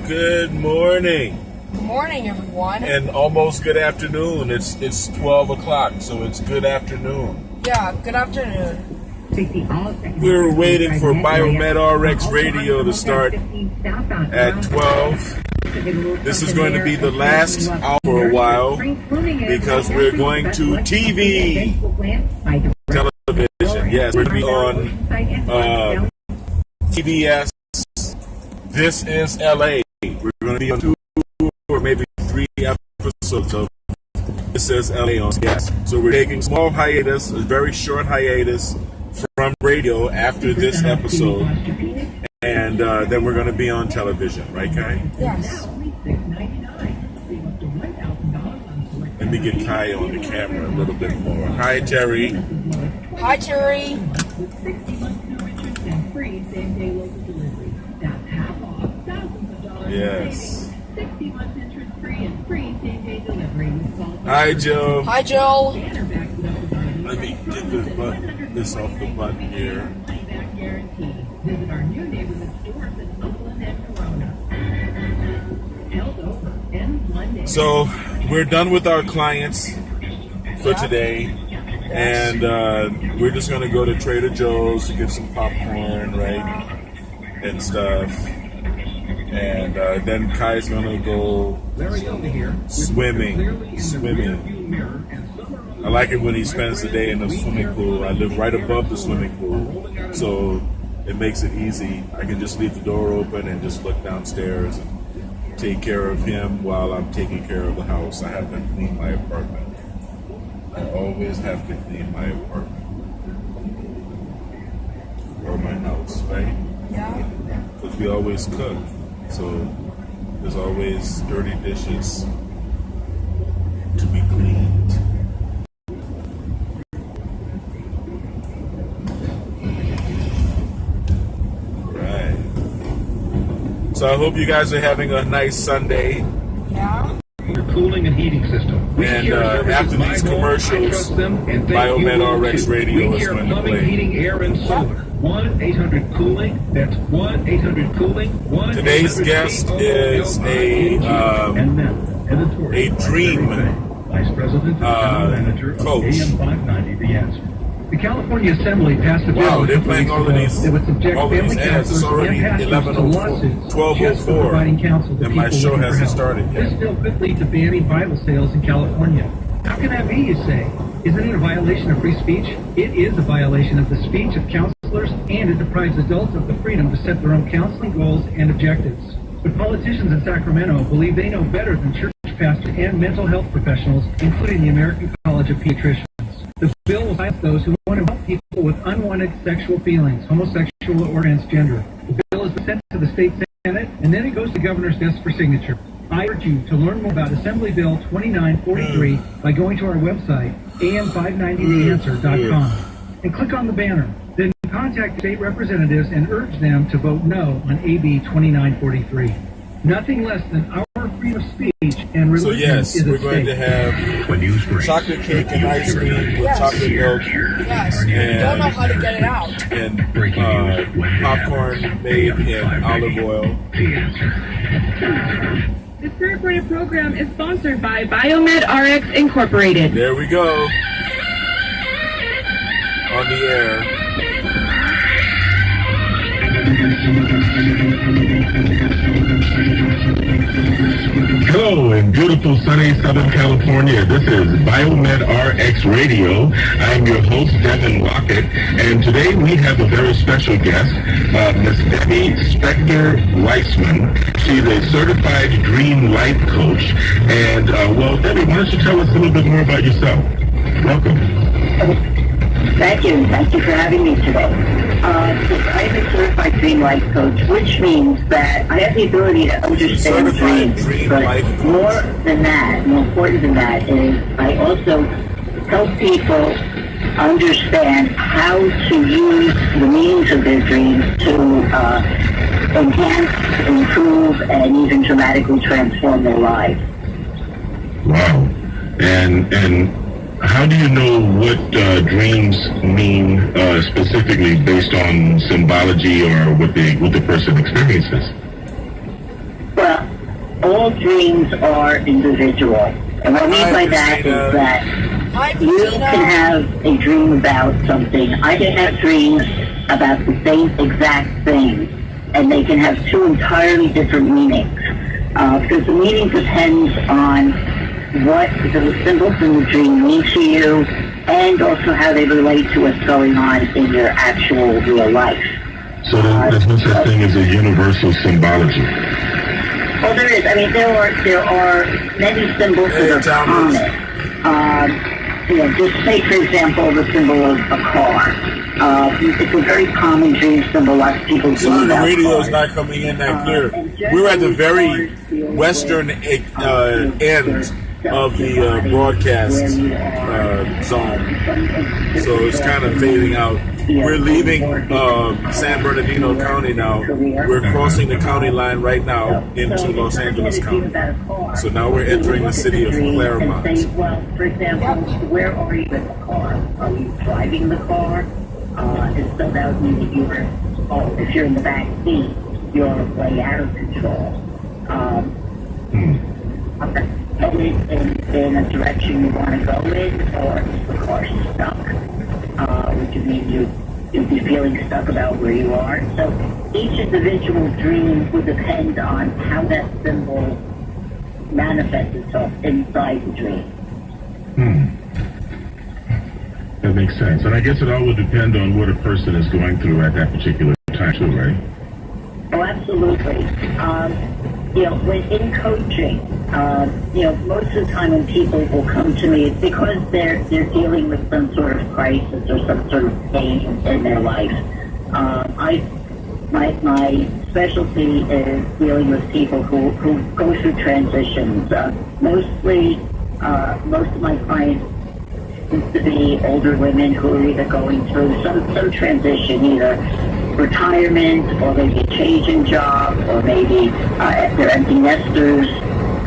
Good morning. Good morning, everyone. And almost good afternoon. It's 12 o'clock, so it's good afternoon. Yeah, good afternoon. We're waiting for Biomed RX Radio to start at 12. This is going to be the last hour for a while because we're going to TV. Television. Yes, we're going to be on TBS. This is LA. We're going to be on 2 or maybe 3 episodes of This is LA on TBS. So we're taking a small hiatus, a very short hiatus from radio after this episode, and then we're going to be on television, right, Kai? Yes. Let me get Kai on the camera a little bit more. Hi, Terry. Hi, Terry. Yes. Hi, Joe. Hi, Joe. Let me get this off the button here. So we're done with our clients for today, and we're just going to go to Trader Joe's to get some popcorn, right, and stuff. And then Kai's going to go swimming. I like it when he spends the day in the swimming pool. I live right above the swimming pool, so it makes it easy. I can just leave the door open and just look downstairs and take care of him while I'm taking care of the house. I have to clean my apartment. I always have to clean my apartment or my house, right? Yeah. Because we always cook, so there's always dirty dishes to be cleaned. So I hope you guys are having a nice Sunday. Yeah. Your cooling and heating system. And after these commercials, Biomed RX Radio is going to play. Heating, air, and solar. 1-800-COOLING. That's 1-800-COOLING. Today's guest is a dream coach. The California Assembly passed a bill. Wow, they're playing all of these ads. It's already 12:04, and my show hasn't started yet. This bill could lead to banning Bible sales in California. How can that be, you say? Isn't it a violation of free speech? It is a violation of the speech of counselors, and it deprives adults of the freedom to set their own counseling goals and objectives. But politicians in Sacramento believe they know better than church pastors and mental health professionals, including the American College of Pediatricians. The bill will silence those who want to help people with unwanted sexual feelings, homosexual or transgender. The bill is sent to the state Senate, and then it goes to the governor's desk for signature. I urge you to learn more about Assembly Bill 2943 by going to our website, am590theanswer.com, and click on the banner. Then contact state representatives and urge them to vote no on AB 2943. Nothing less than our freedom of speech and religion. So yes, we're going to have chocolate cake and ice cream with chocolate milk. Yes. And don't know how to get it out. And popcorn made in olive oil. This pre-recorded program is sponsored by Biomed RX Incorporated. There we go. On the air. Hello in beautiful sunny Southern California. This is Biomed RX Radio. I'm your host, Devin Lockett, and today we have a very special guest, Miss Debbie Spector-Weissman. She's a certified dream life coach. And, well, Debbie, why don't you tell us a little bit more about yourself? Welcome. Thank you. Thank you for having me today. I'm a certified dream life coach, which means that I have the ability to understand dreams. But more than that, more important than that, is I also help people understand how to use the means of their dreams to enhance, improve, and even dramatically transform their lives. Wow. And how do you know what dreams mean specifically based on symbology or what the person experiences? Well, all dreams are individual. And what I mean by that is that you can have a dream about something. I can have dreams about the same exact thing, and they can have two entirely different meanings. Because the meaning depends on what the symbols in the dream mean to you, and also how they relate to what's going on in your actual real life. So there's no such thing as a universal symbology. Well, there is. I mean, there are many symbols that are common. Just take, for example, the symbol of a car. It's a very common dream symbol. Lots of people dream about the radio is cars. not coming in that clear. We're at the very western end of the broadcast zone, so it's kind of fading out. We're leaving San Bernardino County now. We're crossing the county line right now into Los Angeles County. So now we're entering the city of Claremont. Well, for example, where are you in the car? Are you driving the car? And so that would mean that you're, if you're in the back seat, you're way out of control. In a direction you want to go in, or is the car stuck? Which means you'd be feeling stuck about where you are. So each individual dream would depend on how that symbol manifests itself inside the dream. That makes sense. And I guess it all would depend on what a person is going through at that particular time too, right? Oh, absolutely. When in coaching, most of the time when people will come to me, it's because they're dealing with some sort of crisis or some sort of pain in their life. My specialty is dealing with people who go through transitions. Most of my clients tend to be older women who are either going through some transition, either retirement, or maybe a change in job, or maybe they're empty nesters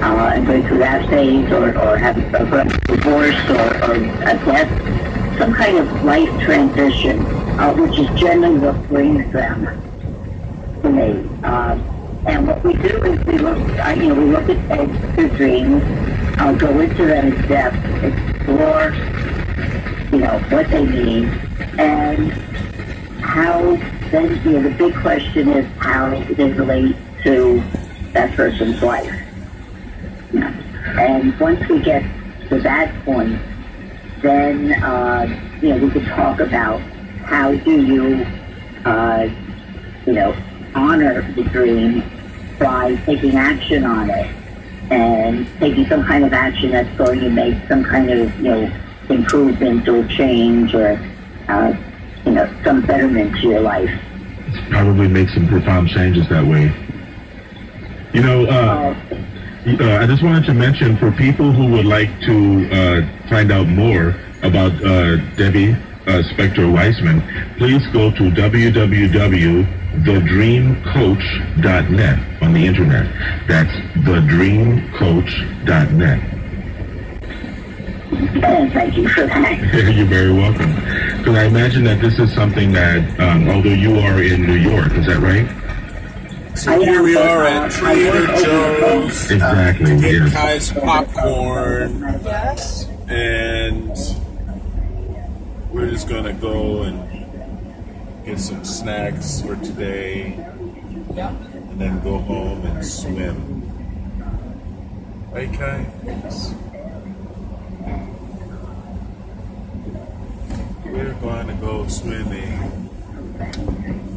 and going through that phase, or have a divorce or a death, some kind of life transition, which is generally what brings them to me. And what we do is we look at their dreams, go into them in depth, explore, what they mean, and how. Then, the big question is how they relate to that person's life. And once we get to that point, then, we could talk about how do you, honor the dream by taking action on it and taking some kind of action that's going to make some kind of, improvement or change or, some betterment to your life. Probably make some profound changes that way. I just wanted to mention, for people who would like to find out more about Debbie Spector Weissman, please go to www.thedreamcoach.net on the internet. That's thedreamcoach.net. Thank you for that. You're very welcome. Because I imagine that this is something that, although you are in New York, is that right? So here we are at Trader Joe's. Exactly. Getting Kai's popcorn. Yes. And we're just going to go and get some snacks for today. Yeah. And then go home and swim. Right, Kai? Yes. We're going to go swimming.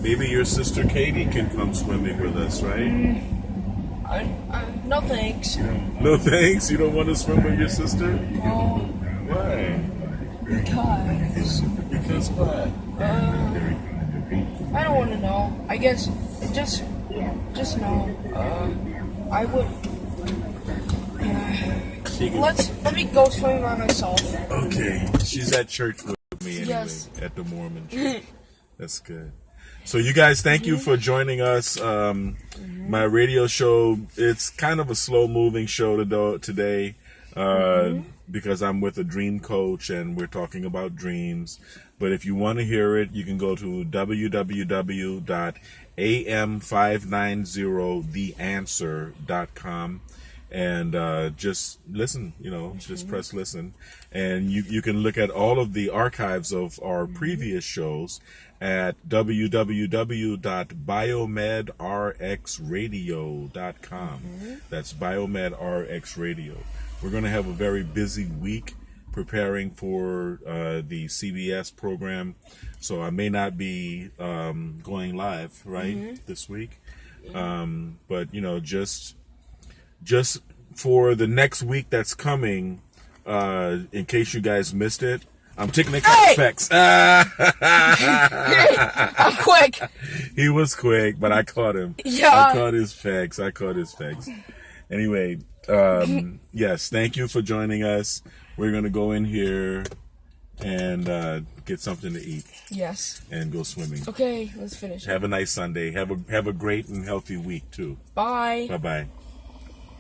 Maybe your sister Katie can come swimming with us, right? No thanks. No thanks? You don't want to swim with your sister? No. Why? Because what? I don't want to know. I guess just know. I would. Let me go swimming by myself. Okay. She's at church with me anyway. Yes. At the Mormon church. That's good. So you guys, thank you for joining us. My radio show, it's kind of a slow moving show today. because I'm with a dream coach and we're talking about dreams. But if you want to hear it, you can go to www.am590theanswer.com and just listen, just press listen. And you can look at all of the archives of our previous shows at www.biomedrxradio.com. That's biomedrxradio. We're going to have a very busy week preparing for the CBS program, so I may not be going live this week. But just for the next week that's coming, in case you guys missed it, I'm taking the effects. I'm quick. He was quick, but I caught him. Yeah. I caught his facts. Anyway, yes, thank you for joining us. We're going to go in here and get something to eat. Yes. And go swimming. Okay, let's finish. Have a nice Sunday. Have a great and healthy week, too. Bye. Bye-bye.